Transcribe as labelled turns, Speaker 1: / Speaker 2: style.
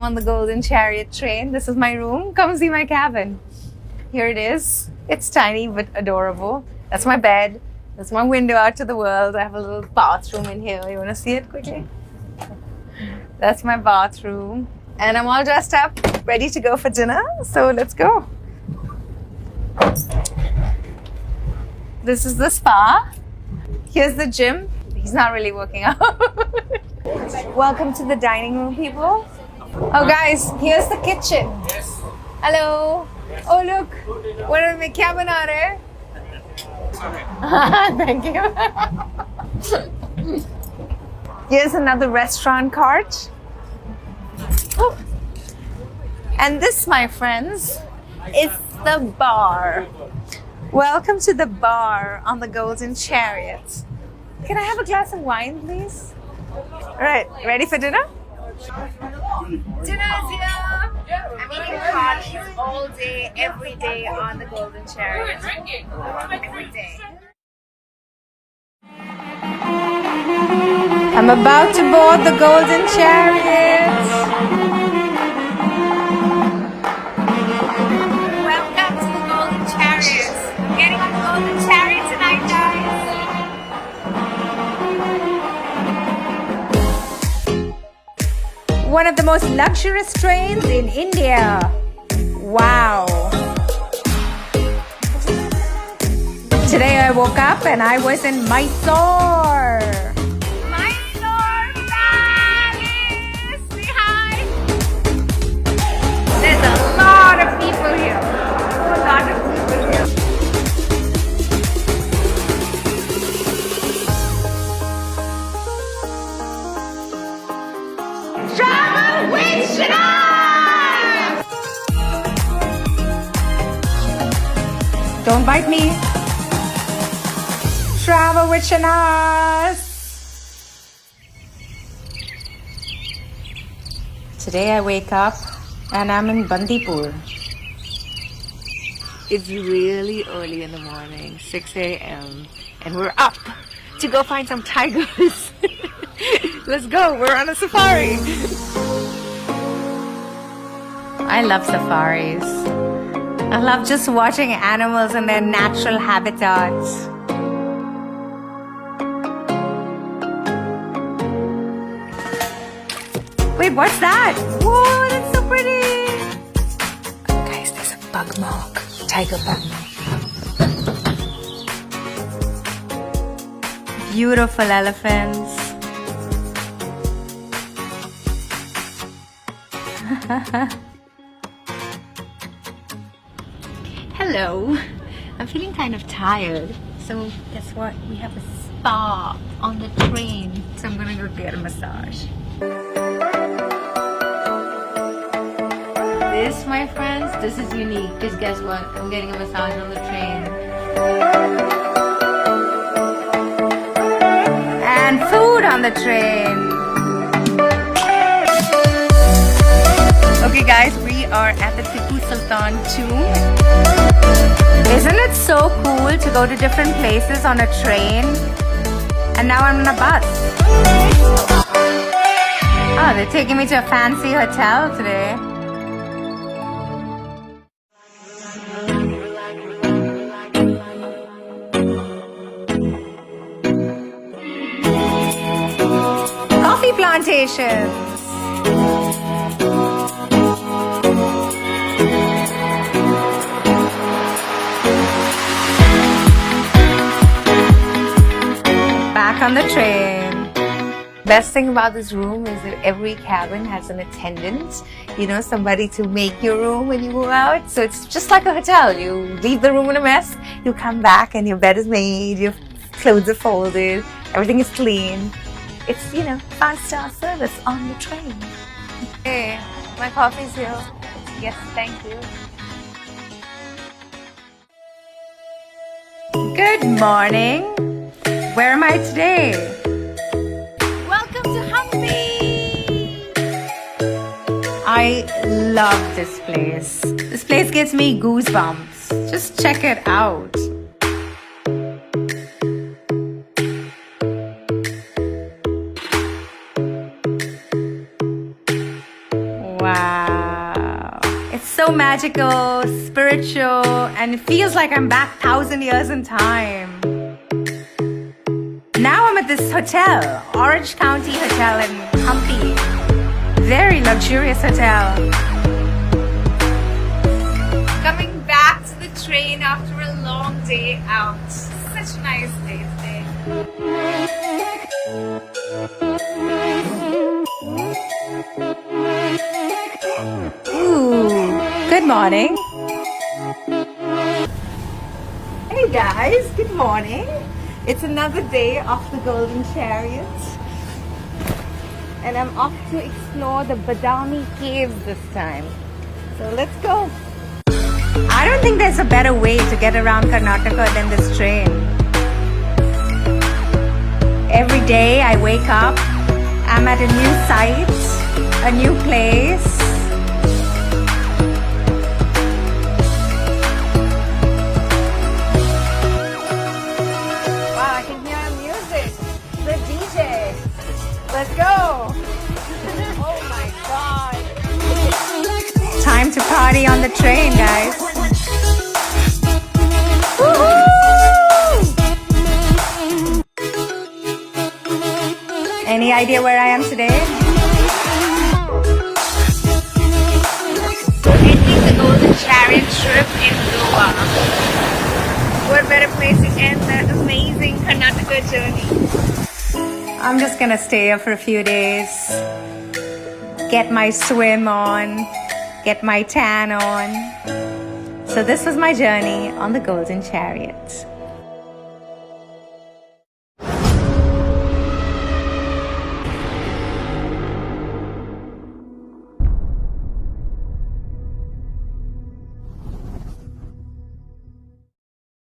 Speaker 1: On the Golden Chariot train. This is my room. Come see my cabin. Here it is. It's tiny but adorable. That's my bed. That's my window out to the world. I have a little bathroom in here. You want to see it quickly? That's my bathroom. And I'm all dressed up, ready to go for dinner. So let's go. This is the spa. Here's the gym. He's not really working out. Welcome to the dining room, people. Oh, guys, here's the kitchen.
Speaker 2: Yes.
Speaker 1: Hello.
Speaker 2: Yes.
Speaker 1: Oh, look. What are my kya bana rahe? Thank you. Here's another restaurant cart. Oh. And this, my friends, is the bar. Welcome to the bar on the Golden Chariot. Can I have a glass of wine, please? All right, ready for dinner? Dinner is here. I'm eating parties all day, every day on the Golden Chariot. Every day. I'm about to board the Golden Chariot. Welcome to the Golden Chariot. I'm getting on the Golden Chariot tonight, guys. One of the most luxurious trains in India. Wow. Today I woke up and I was in Mysore. Mysore Palace! Say hi! There's a lot of people here. A lot of people here. Travel with Chariot! Don't bite me. Travel with Chariot. Today I wake up and I'm in Bandipur. It's really early in the morning, 6 a.m. and we're up to go find some tigers. Let's go, we're on a safari. I love safaris. I love just watching animals in their natural habitats. Wait, what's that? Whoa, that's so pretty. Guys, there's a bug mark. Tiger bug mark. Beautiful elephants. Hello. I'm feeling kind of tired. So guess what? We have a spa on the train. So I'm gonna go get a massage. This, my friends, this is unique. Because guess what? I'm getting a massage on the train. And food on the train. Okay guys, we are at the Tipu Sultan tomb. Isn't it so cool to go to different places on a train? And now I'm on a bus. Oh, they're taking me to a fancy hotel today. Coffee plantations. Back on the train. Best thing about this room is that every cabin has an attendant, you know, somebody to make your room when you go out. So it's just like a hotel. You leave the room in a mess, you come back and your bed is made, your clothes are folded, everything is clean. It's, you know, 5-star service on the train. Hey, my coffee's here. Yes, thank you. Good morning. Where am I today? Welcome to Hampi. I love this place. This place gives me goosebumps. Just check it out. Wow. magical, spiritual, and it feels like I'm back 1,000 years in time. Now I'm at this hotel, Orange County Hotel in Hampi. Very luxurious hotel. Coming back to the train after a long day out. Such a nice day today. Ooh, good morning. Hey guys, good morning. It's another day off the Golden Chariot. And I'm off to explore the Badami caves this time. So let's go. I don't think there's a better way to get around Karnataka than this train. Every day I wake up, I'm at a new site, a new place. Wow, I can hear music. The DJ. Let's go. Oh my God. Time to party on the train, guys. Woohoo! Any idea where I am today? We're ending the Golden Chariot trip in Goa. What better place to end that amazing Karnataka journey? I'm just gonna stay here for a few days, get my swim on, get my tan on. So this was my journey on the Golden Chariot.